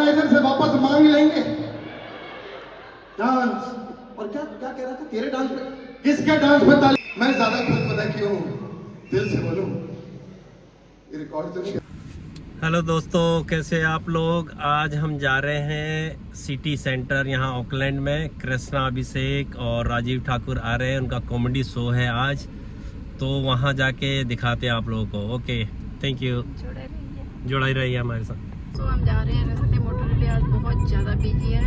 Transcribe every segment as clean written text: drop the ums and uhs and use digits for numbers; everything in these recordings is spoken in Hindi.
ऑर्गेनाइजर से वापस मांग लेंगे डांस। और क्या क्या कह रहा था तेरे डांस पे? किसके डांस पे ताली? मैं ज्यादा खुश पता क्यों हूं, दिल से बोलूं, ये रिकॉर्ड तो शेयर। हेलो दोस्तों, कैसे आप लोग। आज हम जा रहे हैं सिटी सेंटर यहाँ ऑकलैंड में। कृष्णा अभिषेक और राजीव ठाकुर आ रहे हैं, उनका कॉमेडी शो है आज, तो वहाँ जाके दिखाते हैं आप लोगों को। ओके, थैंक यू, जुड़ा ही रहिए हमारे साथ। तो हम जा रहे हैं रास्ते, मोटर पे आज बहुत ज़्यादा बिजी है।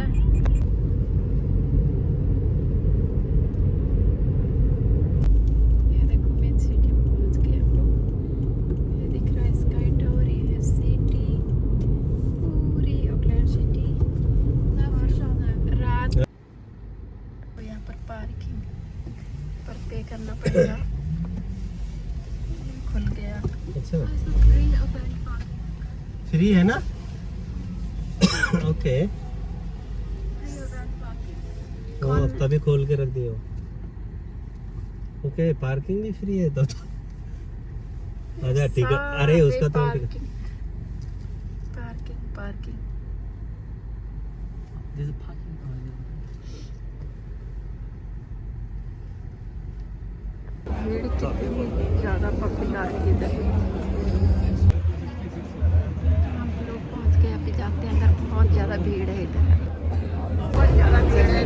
ये देखो मेन सिटी में पहुंच गए हम लोग। ये दिख रहा है स्काई टावर, ये है सिटी, पूरी ऑकलैंड सिटी। रात तो यहाँ पर पार्किंग पर पे करना पड़ेगा। खुल गया। अच्छा, फ्री है ना? ओके, वो तभी खोल के रख दियो। ओके, पार्किंग भी फ्री है तो अच्छा ठीक है। अरे उसका तो पार्किंग पार्किंग भीड़ कितनी ज़्यादा पॉपुलर इधर। हम लोग पहुंच गए, अभी जाते हैं अंदर। बहुत ज़्यादा भीड़ है इधर, बहुत ज़्यादा भीड़ है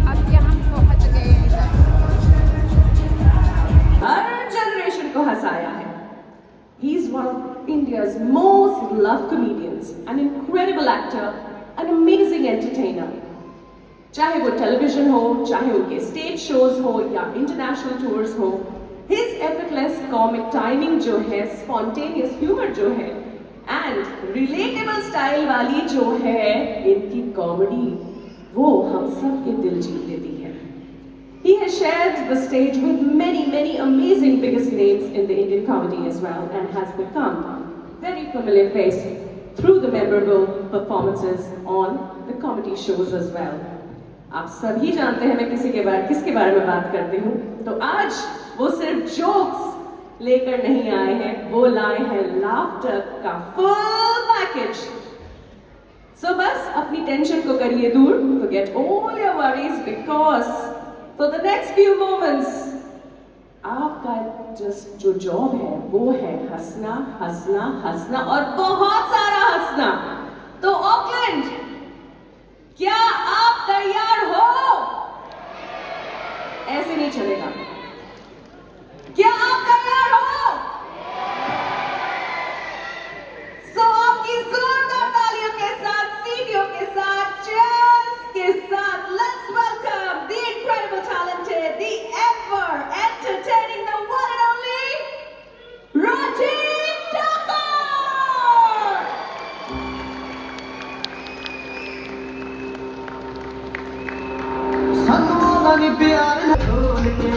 अब यहाँ हम पहुंच गए इधर। हर जनरेशन को हंसाया है। He is one of India's most loved comedians, an incredible actor, an amazing entertainer. चाहे वो टेलीविजन हो, चाहे उनके स्टेज शोज हो या इंटरनेशनल टूर्स हो, his effortless comic timing जो है, spontaneous humor जो है, and relatable style वाली जो है इनकी कॉमेडी, वो हम सब के दिल जीत लेती है। He has shared the stage with many amazing biggest names in the Indian comedy as well, and has become very familiar face through the memorable performances on the comedy shows as well. आप सभी जानते हैं मैं किसके बारे में बात करती हूँ। तो आज वो सिर्फ जोक्स लेकर नहीं आए हैं, वो लाए हैं लाफ्टर का फुल पैकेज। So बस अपनी टेंशन को करिए दूर, forget all your worries, because for the next few moments, आपका जो जॉब है वो है हंसना हंसना हंसना और बहुत सारा हंसना। तो ऑकलैंड, क्या आप तैयार हो? ऐसे नहीं चलेगा। क्या आप तैयार हो? सो आपकी जोरदार तालियों के साथ, सीटियों के साथ, चेयर्स के साथ, let's welcome the incredible talented, the ever entertaining, the one and only Rajiv Thakur! सनों प्यार ढोल के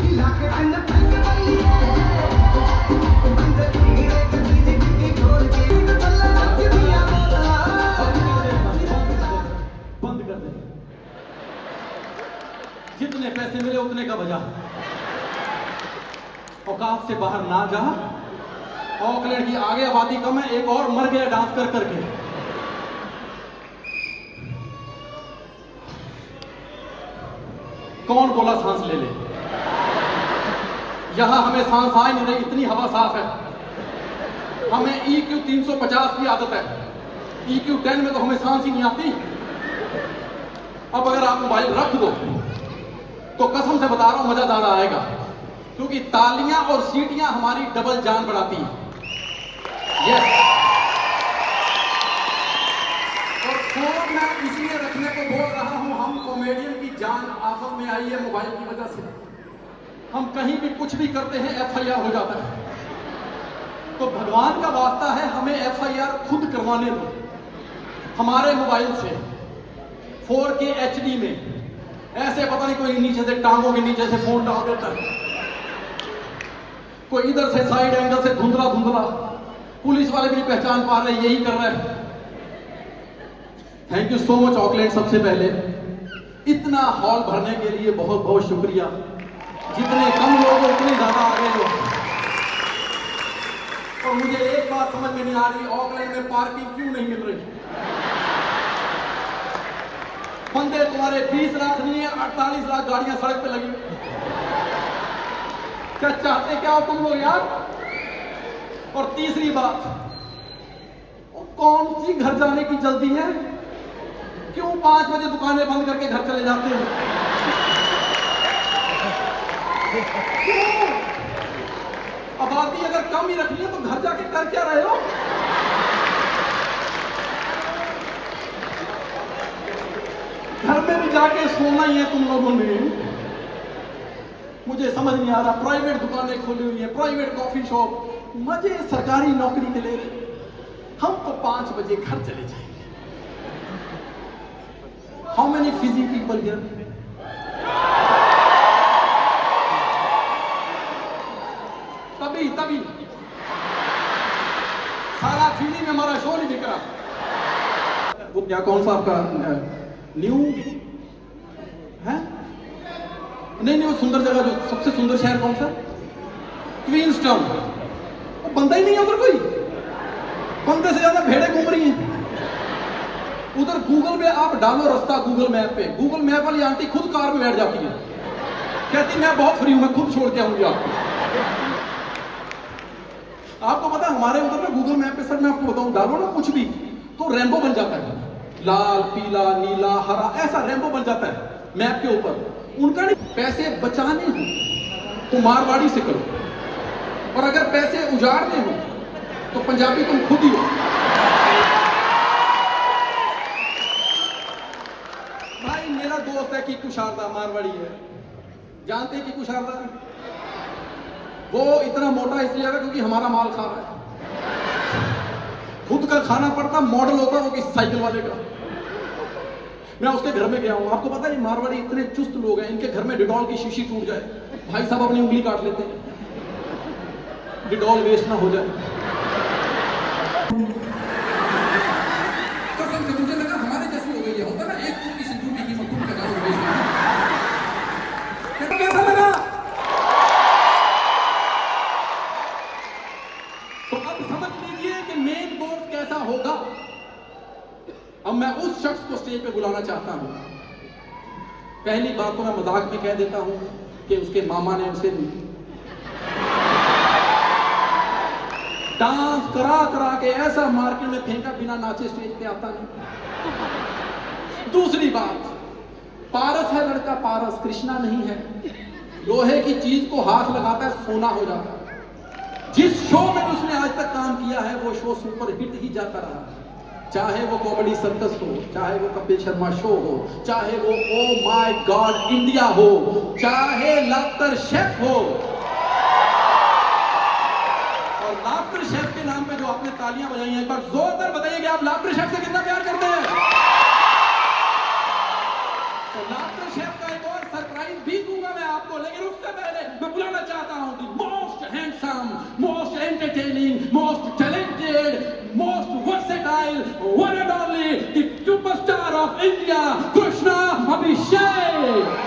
इलाके पिंड पिंड बलिए बंद कीड़े कभी की ढोल के चला दुनिया बंद कर दे। जितने पैसे मिले उतने का बजा, औकात से बाहर ना जा। ऑकलैंड की आगे आबादी कम है, एक और मर गया डांस कर करके। कौन बोला सांस ले ले? यहां हमें सांस आ ही नहीं रही, इतनी हवा साफ है। हमें EQ 350 की आदत है, EQ 10 में तो हमें सांस ही नहीं आती। अब अगर आप मोबाइल रख दो तो कसम से बता रहा हूं मजा ज्यादा आएगा, क्योंकि तालियां और सीटियां हमारी डबल जान बढ़ाती हैं। यस, और फोन मैं इसलिए रखने को बोल रहा हूं, हम कॉमेडियन की जान आफत में आई है मोबाइल की वजह से। हम कहीं भी कुछ भी करते हैं FIR हो जाता है। तो भगवान का वास्ता है, हमें FIR खुद करवाने दो हमारे मोबाइल से 4K HD में। ऐसे पता नहीं कोई नीचे से टांगों के नीचे से फोन डाल देता है, कोई इधर से साइड एंगल से धुंधला धुंधला, पुलिस वाले भी नहीं पहचान पा रहे, यही कर रहे हैं। Thank you so much Auckland. सबसे पहले इतना हॉल भरने के लिए बहुत बहुत शुक्रिया। जितने कम लोग हैं उतने ज्यादा आगे लोग। और मुझे एक बात समझ में नहीं आ रही, ऑकलैंड में पार्किंग क्यों नहीं मिल रही? बंदे तुम्हारे 20 लाख नहीं है, 48 लाख गाड़ियां सड़क पे लगी। क्या चाहते क्या हो तुम लोग यार? और तीसरी बात, कौन सी घर जाने की जल्दी है? क्यों 5 बजे दुकानें बंद करके घर चले जाते हो? क्यों? आबादी अगर कम ही रखनी है तो घर जाके कर क्या रहे हो? घर में भी जाके सोना ही है तुम लोगों ने। मुझे समझ नहीं आ रहा, प्राइवेट दुकानें खोली हुई है, प्राइवेट कॉफी शॉप, मजे सरकारी नौकरी के ले रहे। हम तो 5 बजे घर चले जाएंगे। How many Fiji people here? तभी सारा फिजी में हमारा शो नहीं दिख रहा। वो क्या, कौन सा आपका न्यू है? नहीं, वो सुंदर जगह, जो सबसे सुंदर शहर कौन सा? Queenstown. वो बंदा ही नहीं है उधर कोई। बंदे से ज्यादा भेड़े घूम रही हैं उधर। गूगल पे आप डालो रास्ता, गूगल मैप पे, गूगल मैप वाली आंटी खुद कार में बैठ जाती है, कहती मैं बहुत फ्री हूं, मैं खुद छोड़ के आऊंगी आपको। आपको पता हमारे उधर ना गूगल मैप पे, सर मैं आपको बताऊं, डालो ना कुछ भी तो रेनबो बन जाता है। लाल, पीला, नीला, हरा, ऐसा रेनबो बन जाता है मैप के ऊपर। उनका नहीं, पैसे बचाने हो तो मारवाड़ी से करो, और अगर पैसे उजाड़ने हो तो पंजाबी तुम खुद ही हो। भाई मेरा दोस्त है कीकू शारदा, मारवाड़ी है, जानते हैं कीकू शारदा? वो इतना मोटा इसलिए है क्योंकि हमारा माल खा रहा है। खुद का खाना पड़ता, मॉडल होता वो किसी साइकिल वाले का। मैं उसके घर में गया हूं, आपको पता है मारवाड़ी इतने चुस्त लोग हैं, इनके घर में डिटॉल की शीशी टूट जाए, भाई साहब अपनी उंगली काट लेते हैं, डिटॉल वेस्ट ना हो जाए। कसम से मुझे लगा हमारे जैसी हो गई है, होता ना एक टूटी सिंदूर की कीमत तुम लगा हो गई। कैसा लगा? तो अब समझ लीजिए कि मेन बोर्ड कैसा होगा। अब मैं उस शख्स को स्टेज पे बुलाना चाहता हूं। पहली बात तो मैं मजाक में कह देता हूं कि उसके मामा ने उसे डांस करा करा के ऐसा मार्केट में फेंका, बिना नाचे स्टेज पे आता नहीं। दूसरी बात, पारस है लड़का, पारस कृष्णा नहीं है। लोहे की चीज को हाथ लगाता है सोना हो जाता है। जिस शो में उसने आज तक काम किया है वो शो सुपर हिट ही जाता रहा, चाहे वो कॉमेडी सर्कस हो, चाहे वो कपिल शर्मा शो हो, चाहे वो ओ माय गॉड इंडिया हो, चाहे लाफ्टर शेफ हो। और लाफ्टर शेफ के नाम पे जो आपने तालियां बजाई हैं, एक बार जोरदार बताइए कि आप लाफ्टर शेफ से कितना प्यार करते हैं। तो लाफ्टर शेफ का एक और सरप्राइज भी दूंगा मैं आपको, लेकिन उससे पहले मैं बुलाना चाहता हूं the most handsome, most entertaining, most talented, most versatile, one and only, the superstar of India, Krishna Abhishek.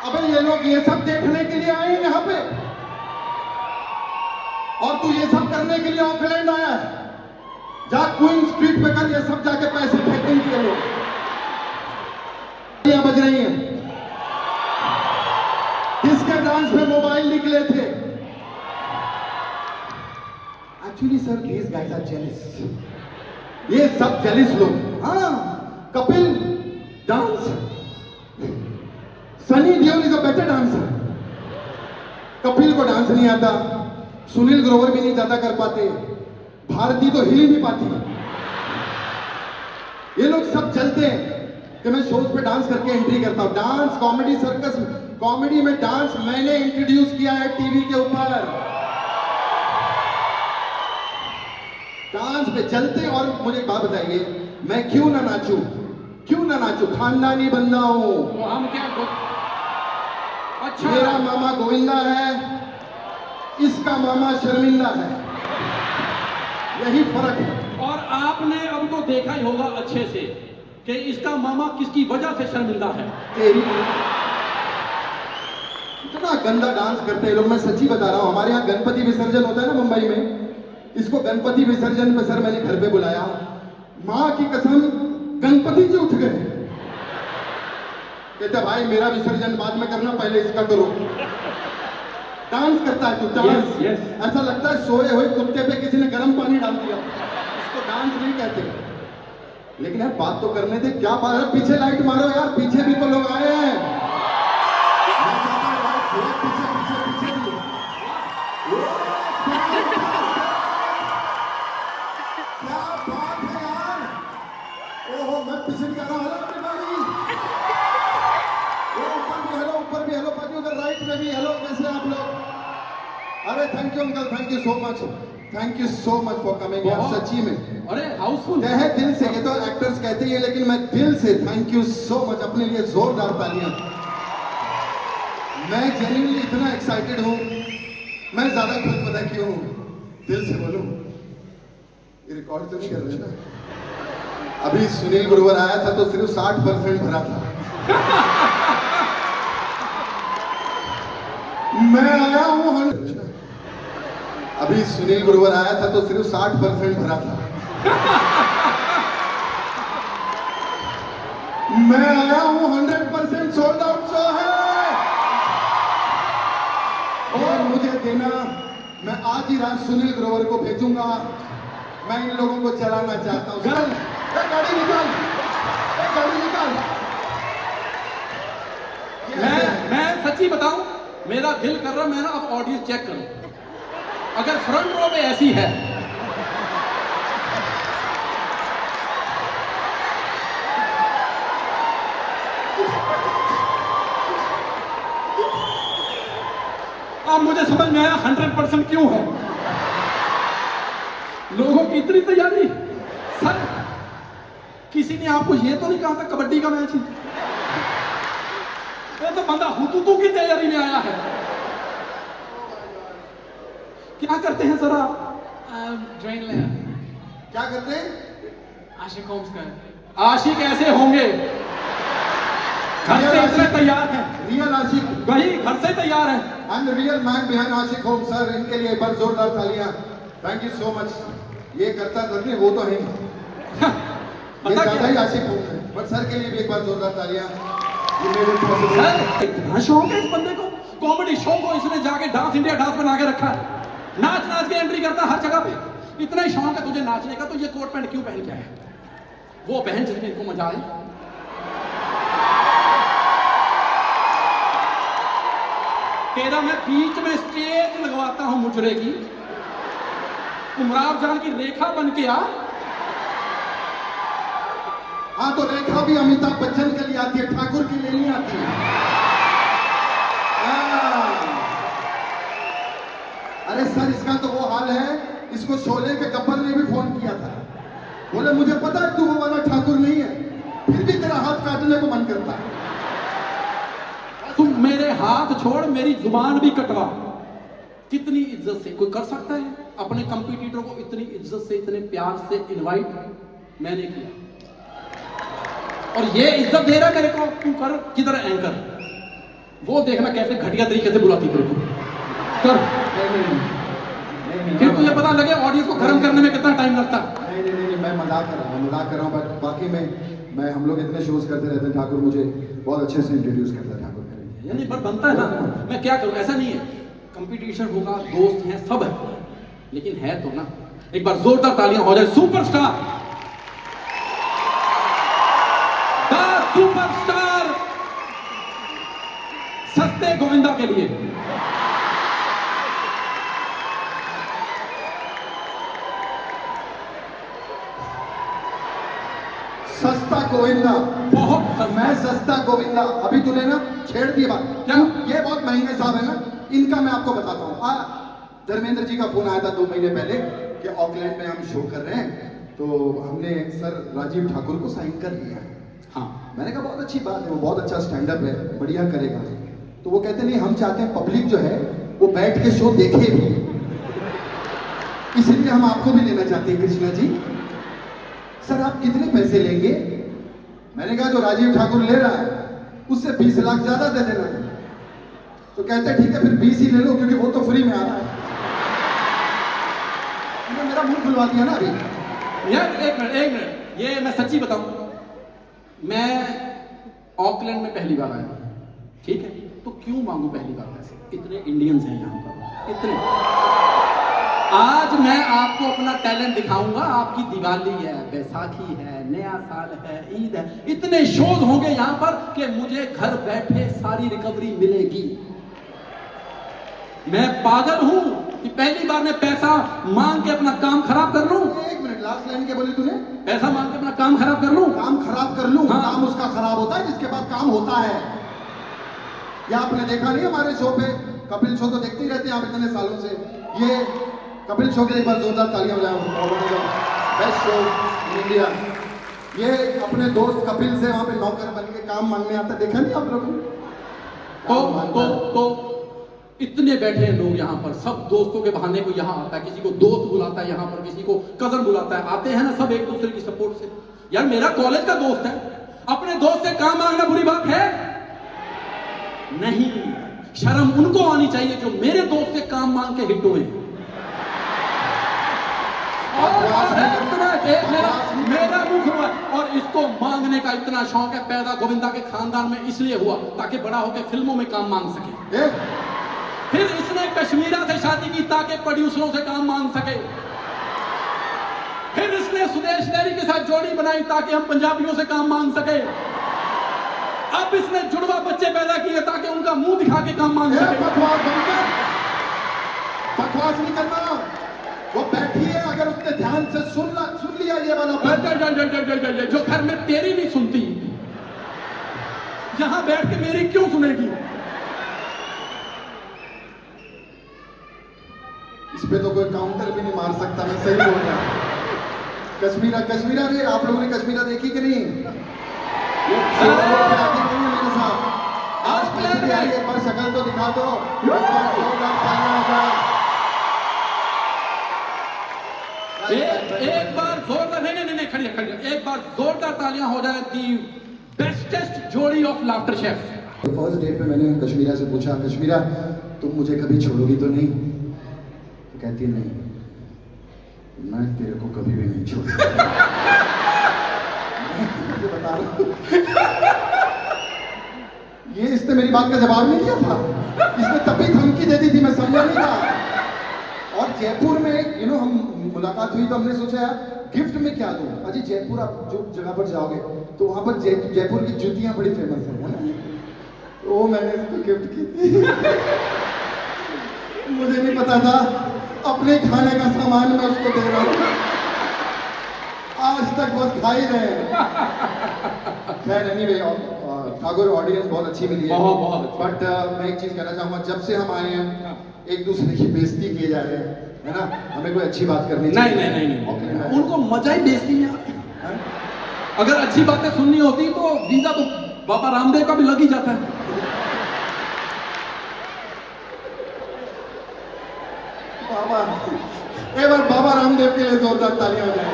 अबे ये लोग ये सब देखने के लिए आए हैं यहाँ पे, और तू ये सब करने के लिए ऑकलैंड आया है। जा क्वीन स्ट्रीट पे कर ये सब, जाके पैसे फेंकेंगे ये लोग। बज रही हैं, किसके डांस पे मोबाइल निकले थे? Actually sir these guys are jealous, ये सब जेलिस लोग। हाँ, Kapil dance, Sunny Deol is a better dancer. Kapil को डांस नहीं आता, सुनील ग्रोवर भी नहीं ज्यादा कर पाते, भारती तो हिल ही नहीं पाती। ये लोग सब चलते हैं कि मैं शोज पे डांस करके एंट्री करता हूं। डांस कॉमेडी सर्कस, कॉमेडी में डांस मैंने इंट्रोड्यूस किया है टीवी के ऊपर। डांस पे चलते, और मुझे एक बात बताइए, मैं क्यों ना नाचूं? क्यों ना नाचूं? खानदानी बंदा हूं। तो हम क्या अच्छा, मेरा मामा गोविंदा है, इसका मामा शर्मिंदा है, यही फर्क है। और आपने अब तो देखा ही होगा अच्छे से कि इसका मामा किसकी वजह से शर्मिंदा है। तेरी इतना गंदा डांस करते हैं लोग, मैं सच्ची बता रहा हूं। हमारे यहाँ गणपति विसर्जन होता है ना मुंबई में, इसको गणपति विसर्जन पे सर मैंने घर पे बुलाया, माँ की कसम गणपति जी उठ गए। कहते भाई मेरा विसर्जन बाद में करना, पहले इसका करो। डांस करता है तू, डांस। Yes, yes. ऐसा लगता है सोए हुए कुत्ते पे किसी ने गर्म पानी डाल दिया। इसको डांस नहीं कहते। लेकिन यार बात तो करने दे, क्या बात है? पीछे लाइट मारो यार, पीछे भी तो लोग आए हैं। मैं चाहता हूं लाइट से, पीछे पीछे पीछे भी। क्या बात है यार, ओहो मैं पीछे भी कर रहा हूं। हेलो एवरीबॉडी, ऊपर भी हेलो पाजी, उधर राइट में भी हेलो। कैसे आप लोग? अरे thank you uncle, thank you so much, thank you so much for coming यार, सच्ची में। अरे हाउसफुल है दिल से, ये तो एक्टर्स कहते हैं लेकिन मैं दिल से थैंक यू सो मच। अपने लिए जोरदार तालियां। मैं जेन्युइनली इतना एक्साइटेड हूं, मैं ज्यादा खुश पता क्यों हूं, दिल से बोलूं, ये रिकॉर्ड तो नहीं कर रहे ना? अभी सुनील ग्रोवर आया था तो सिर्फ 60% भरा था। मैं आया हूं अभी सुनील ग्रोवर आया था तो सिर्फ 60% भरा था। मैं आया हूं 100% सोल्ड आउट शो है, और मुझे देना, मैं आज ही रात सुनील ग्रोवर को भेजूंगा। मैं इन लोगों को चलाना चाहता हूं। गाड़ी निकाल, गाड़ी निकाल। मैं सच्ची बताऊं, मेरा दिल कर रहा मैं ना अब ऑडियंस चेक करूं, अगर फ्रंट रो में ऐसी है अब मुझे समझ में आया 100% क्यों है लोगों की इतनी तैयारी। सर किसी ने आपको ये तो नहीं कहा था कबड्डी का मैच है? ये तो बंदा हुतुतू की तैयारी में आया है। क्या करते हैं सर आप? Drawing lab. क्या करते हैं? आशिक होम्स का। आशिक ऐसे होंगे, घर से इतने तैयार हैं, रियल आशिक, वही घर से तैयार है। I am the real man behind आशिक होम सर। इनके लिए एक बार जोरदार तालियां। Thank you so much. ये करता करते वो तो है ये ज्यादा ही आशिक होम है, बट सर के लिए भी एक बार जोरदार तालियां। ये मेरे पॉसिबल सर इतना शौक है इस बंदे को, कॉमेडी शो को इसने जाके डांस इंडिया डांस बना के रखा है, नाच नाच के एंट्री करता है हर जगह पे। इतना ही शौक है तुझे नाचने का, तो ये कोट पैंट क्यों पहन के आया? वो पहन जिसमें इनको मजा आए। तेरा मैं बीच में स्टेज लगवाता हूं मुजरे की, उमराव जान की रेखा बन के आ। हाँ तो रेखा भी अमिताभ बच्चन के लिए आती है, ठाकुर के लिए नहीं आती है। अरे सर इसका तो वो हाल है, इसको शोले के गब्बर ने भी फोन किया था, बोले मुझे पता है तू वो वाला ठाकुर नहीं है, फिर भी तेरा हाथ काटने को मन करता है। तुम मेरे हाथ छोड़, मेरी जुबान भी कटवा। कितनी इज्जत से कोई कर सकता है अपने कंपटीटर को इतनी इज्जत से, इतने प्यार से इनवाइट मैंने किया, और ये इज्जत दे रहा मेरे को, तू कर किधर एंकर। वो देखना कैसे घटिया तरीके से बुलाती तेरे को कर। नहीं, फिर तुझे पता लगे ऑडियंस को गर्म करने में कितना टाइम लगता है। नहीं, मैं मजाक कर रहा हूँ बट बाकी मैं हम लोग इतने शोज करते रहते हैं, ठाकुर मुझे बहुत अच्छे से इंट्रोड्यूस करता है ठाकुर करेंगे। यानी पर बनता है ना, मैं क्या करूं, ऐसा नहीं है, कंपटीशन होगा, दोस्त हैं, सब है, लेकिन है तो ना। एक बार जोरदार तालियां हो जाए सुपरस्टार, द सुपरस्टार सस्ते गोविंदा के लिए। सस्ता गोविंदा, बहुत सस्ता। मैं सस्ता गोविंदा। अभी तूने ना छेड़ दी बात। क्या? ये बहुत महंगे साहब है ना, इनका मैं आपको बताता हूँ। धर्मेंद्र जी का फोन आया था 2 महीने पहले कि ऑकलैंड में हम शो कर रहे हैं, तो हमने सर राजीव ठाकुर को साइन कर लिया है। हाँ, मैंने कहा बहुत अच्छी बात है, वो बहुत अच्छा स्टैंड अप है, बढ़िया करेगा। तो वो कहते नहीं, हम चाहते हैं पब्लिक जो है वो बैठ के शो देखे भी, इसलिए हम आपको भी लेना चाहते हैं कृष्णा जी। सर आप कितने पैसे लेंगे? मैंने कहा जो राजीव ठाकुर ले रहा है उससे 20 लाख ज्यादा दे देना। तो कहते हैं ठीक है फिर 20 ही ले लो, क्योंकि वो तो फ्री में आ रहा है। मेरा मुंह खुलवा दिया ना अभी। यार एक मिनट, ये मैं सच्ची बताऊं, मैं ऑकलैंड में पहली बार आया हूं, ठीक है, तो क्यों मांगू पहली बार पैसे? इतने इंडियंस हैं यहां पर, इतने। आज मैं आपको अपना टैलेंट दिखाऊंगा। आपकी दिवाली है, बैसाखी है, नया साल है, ईद है, इतने शोज होंगे यहां पर कि मुझे घर बैठे सारी रिकवरी मिलेगी। मैं पागल हूं कि पहली बार मैं पैसा मांग के अपना काम खराब कर लूं। एक मिनट, लास्ट लाइन क्या बोली तूने? पैसा मांग के अपना काम खराब कर लूं? काम खराब कर लूं? हाँ। काम उसका खराब होता है जिसके पास काम होता है। या आपने देखा नहीं हमारे शो पे, कपिल शो तो देखते ही रहते हैं आप इतने सालों से। ये कपिल शो के लिए एक बार जोरदार तालियां हो जाए। Best show in India. ये अपने दोस्त कपिल से वहां पे नौकर बन के काम मांगने आता, देखा नहीं आप लोगों ने? तो इतने बैठे हैं लोग यहाँ पर, सब दोस्तों के बहाने को यहाँ आता है, किसी को दोस्त बुलाता है यहाँ पर, किसी को कजन बुलाता है, आते हैं ना सब एक दूसरे की सपोर्ट से। यार मेरा कॉलेज का दोस्त है, अपने दोस्त से काम मांगना बुरी बात है? नहीं, शर्म उनको आनी चाहिए जो मेरे दोस्त से काम मांग के हिट हुए। मेरा मुख हुआ, और इसको मांगने का इतना शौक है, पैदा गोविंदा के खानदान में इसलिए हुआ ताकि बड़ा होकर फिल्मों में काम मांग सके। फिर इसने कश्मीरा से शादी की ताकि प्रोड्यूसरों से काम मांग सके। फिर इसने सुदेश लहरी के साथ जोड़ी बनाई ताकि हम पंजाबियों से काम मांग सके। अब इसने जुड़वा बच्चे पैदा किए ताकि उनका मुंह दिखा के काम मांग सके। बकवास नहीं करना। वो बैठी है, अगर उसने ध्यान से सुन लिया ये वाला, जो घर में तेरी नहीं सुनती, यहां बैठ के मेरी क्यों सुनेगी? इस पे तो कोई काउंटर भी नहीं मार सकता। मैं सही बोल रहा हूं। कश्मीरा रे, आप लोगों ने कश्मीरा देखी कि नहीं? मेरे साथ आज प्लान में एक बार शक्ल तो दिखा दो। एक बार जोरदार, नहीं, खड़ी, एक बार जोरदार तालियां हो जाए दी बेस्टेस्ट जोड़ी of laughter chef. First date पे मैंने कश्मीरा से पूछा, कश्मीरा तुम मुझे कभी छोड़ोगी तो नहीं? तो कहती है नहीं, मैं तेरे को कभी भी नहीं छोड़ूंगा। मैं बता रहा हूं, ये इसने मेरी बात का जवाब नहीं दिया था, इसने तभी धमकी दे दी थी, मैं समझा नहीं था। और जयपुर में हम मुलाकात हुई तो हमने सोचा यार गिफ्ट में क्या दूं। अजी जयपुर आप जो जगह पर जाओगे तो वहां पर जयपुर की जूतियां बड़ी फेमस है ना, तो वो मैंने इसको गिफ्ट की थी। मुझे नहीं पता था अपने खाने का सामान मैं उसको दे रहा हूं, आज तक बस खा ही रहे हैं। खैर एनीवे, ठाकुर ऑडियंस बहुत अच्छी मिली है, बहुत। बट मैं एक चीज कहना चाहूंगा, जब से हम आए हैं एक दूसरे की बेइज्जती किए जा रहे हैं, है ना? हमें कोई अच्छी बात करनी चाहिए। नहीं, उनको मजा ही बेइज्जती में आता है। अगर अच्छी बातें सुननी होती तो वीजा तो बाबा रामदेव का भी लग ही जाता है। एक बार बाबा रामदेव के लिए जोरदार तालियां हो जाए।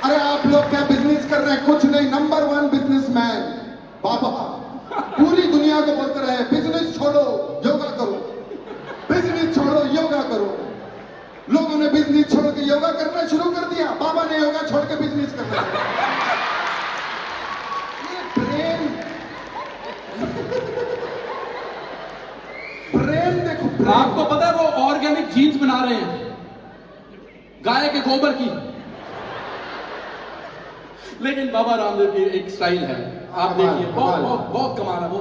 अरे आप लोग क्या बिजनेस कर रहे हैं? कुछ नहीं, नंबर 1 बिजनेसमैन बाबा, पूरी दुनिया दुनिया को बोलते रहे बिजनेस छोड़ो योगा करो, बिजनेस छोड़ो योगा करो। लोगों ने बिजनेस छोड़ के योगा करना शुरू कर दिया, बाबा ने योगा छोड़ के बिजनेस करना शुरू कर दिया। ये ब्रेन देखो, ब्रेन। आपको पता है वो ऑर्गेनिक जीन्स बना रहे हैं गाय के गोबर की, लेकिन बाबा रामदेव की एक स्टाइल है, आप देखिए, बहुत बहुत बहुत कमाल है वो।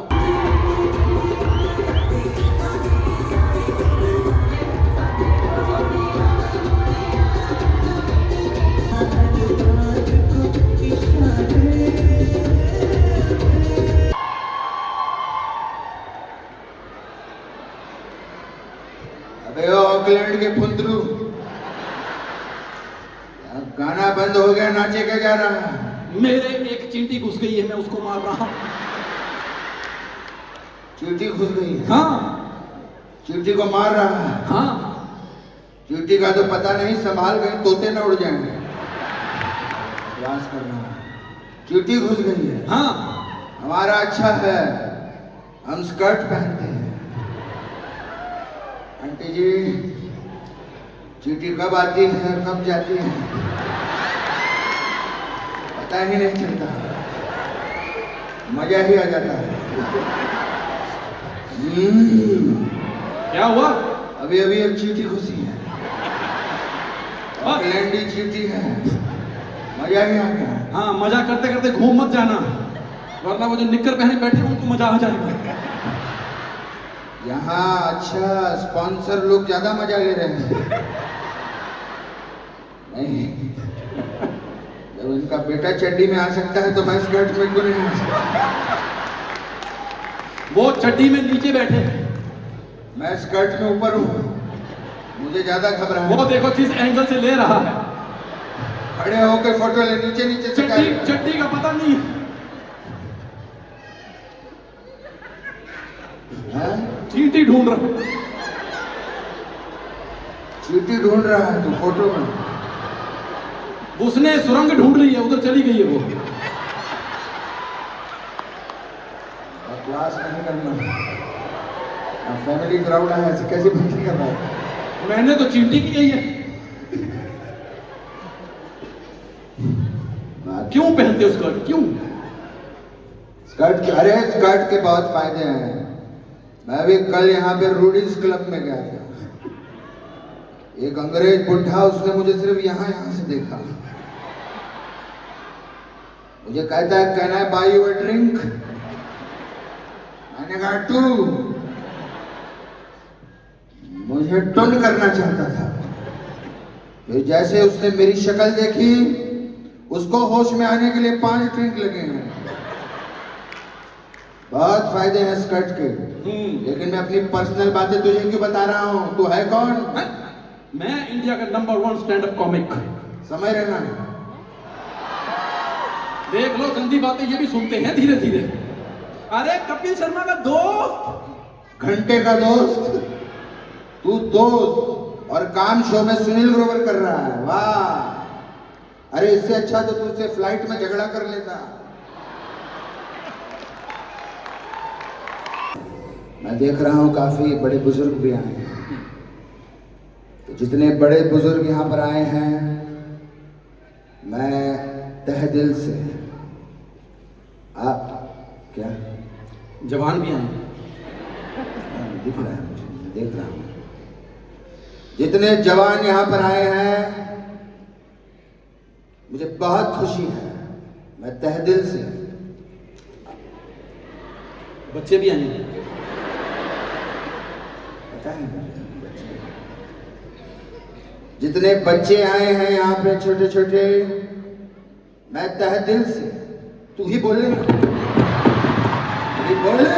अबे ऑकलैंड के फुंदरू, गाना बंद हो गया, नाचे क्या जा रहा है? मेरे एक चींटी घुस गई है, मैं उसको मार रहा हूं। चींटी घुस गई है? हाँ चींटी को मार रहा है? हाँ। चींटी का तो पता नहीं, संभाल गए तोते न उड़ जाएंगे। प्रयास कर रहा है, चींटी घुस गई है। हाँ हमारा अच्छा है, हम स्कर्ट पहनते हैं। आंटी जी, चींटी कब आती है कब जाती है पता ही नहीं चलता, मजा ही आ जाता है। क्या हुआ? अभी अभी एक चींटी घुसी है, ऑकलैंडी चींटी है, मजा ही आ गया। हाँ, मजा करते करते घूम मत जाना, वरना वो जो निक्कर पहने बैठे हैं उनको मजा आ जाएगा। यहाँ अच्छा स्पॉन्सर लोग ज्यादा मजा ले रहे हैं। नहीं, जब उनका बेटा चड्डी में आ सकता है तो मैं स्कर्ट में क्यों नहीं आ सकता? वो चड्डी में नीचे बैठे हैं, मैं स्कर्ट में ऊपर हूँ, मुझे ज्यादा घबराहट। वो देखो किस एंगल से ले रहा है, खड़े होकर फोटो ले, नीचे नीचे से चड्डी चड्डी का पता नहीं है। चींटी ढूंढ रहा, चींटी ढूंढ रहा है तो फोटो में, उसने सुरंग ढूंढ ली है, उधर चली गई है वो। क्लास नहीं करना, फैमिली क्राउड है, ऐसे कैसे भक्ति कर रहा है? मैंने तो चींटी की यही है। क्यों पहनते हो स्कर्ट, क्यों? स्कर्ट के, अरे स्कर्ट के बहुत फायदे हैं। मैं भी कल यहाँ पे रूडीज क्लब में गया था, एक अंग्रेज बुढ़ा, उसने मुझे सिर्फ यहाँ से देखा, मुझे कहता है can I buy you a drink? मैंने कहा टू। मुझे टन करना चाहता था, फिर जैसे उसने मेरी शक्ल देखी, उसको होश में आने के लिए 5 ड्रिंक लगे हैं। बहुत फायदे हैं स्कर्ट के, लेकिन मैं अपनी पर्सनल बातें तुझे क्यों बता रहा हूँ? तू है कौन? मैं इंडिया का नंबर 1 स्टैंड अप कॉमिक। समय रहना है। देख लो, गंदी बातें ये भी सुनते हैं धीरे धीरे। अरे कपिल शर्मा का दोस्त, घंटे का दोस्त, तू दोस्त और काम शो में सुनील ग्रोवर कर रहा है। वाह, अरे इससे अच्छा तो तुझसे फ्लाइट में झगड़ा कर लेता। मैं देख रहा हूं काफी बड़े बुजुर्ग भी आए हैं, तो जितने बड़े बुजुर्ग यहाँ पर आए हैं, मैं तहे दिल से, आप क्या जवान भी आए, दिख रहा है मुझे, देख रहा हूं, जितने जवान यहाँ पर आए हैं, मुझे बहुत खुशी है। मैं तहे दिल से, बच्चे भी आए हैं, पता है बच्चे, जितने बच्चे आए हैं यहाँ पे छोटे छोटे, मैं तहे दिल से, तू ही बोल ले, बोल ले।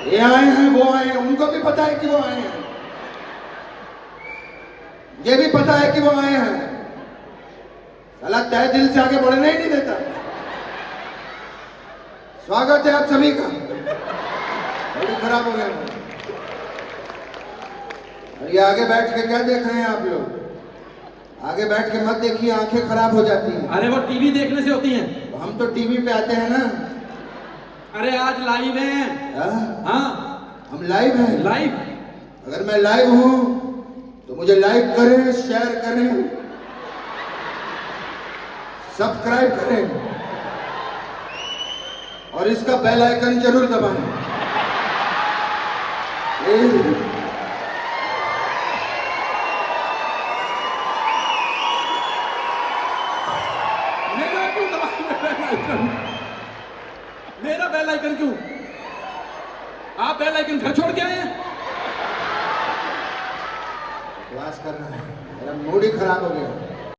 ये आए हैं, वो आए हैं, उनको भी पता है कि वो आए हैं, ये भी पता है कि वो आए हैं, साला तहे दिल से आगे बढ़ने ही नहीं देता। स्वागत है आप सभी का। बड़ी खराब हो गया और ये आगे बैठ के क्या देख रहे हैं आप लोग? आगे बैठ के मत देखिए, आंखें खराब हो जाती हैं। अरे वो टीवी देखने से होती हैं। तो हम तो टीवी पे आते हैं ना। अरे आज लाइव हैं। हाँ? हाँ हम लाइव हैं। लाइव। अगर मैं लाइव हूं तो मुझे लाइक करें, शेयर करें, सब्सक्राइब करें और इसका बेल आइकन जरूर दबाएं। मेरा क्यों दबाएंगे बेल आइकन? मेरा बेल आइकन क्यों? आप बेल आइकन घर छोड़ के आए हैं? क्लास कर रहा है, मेरा मूड ही खराब हो गया।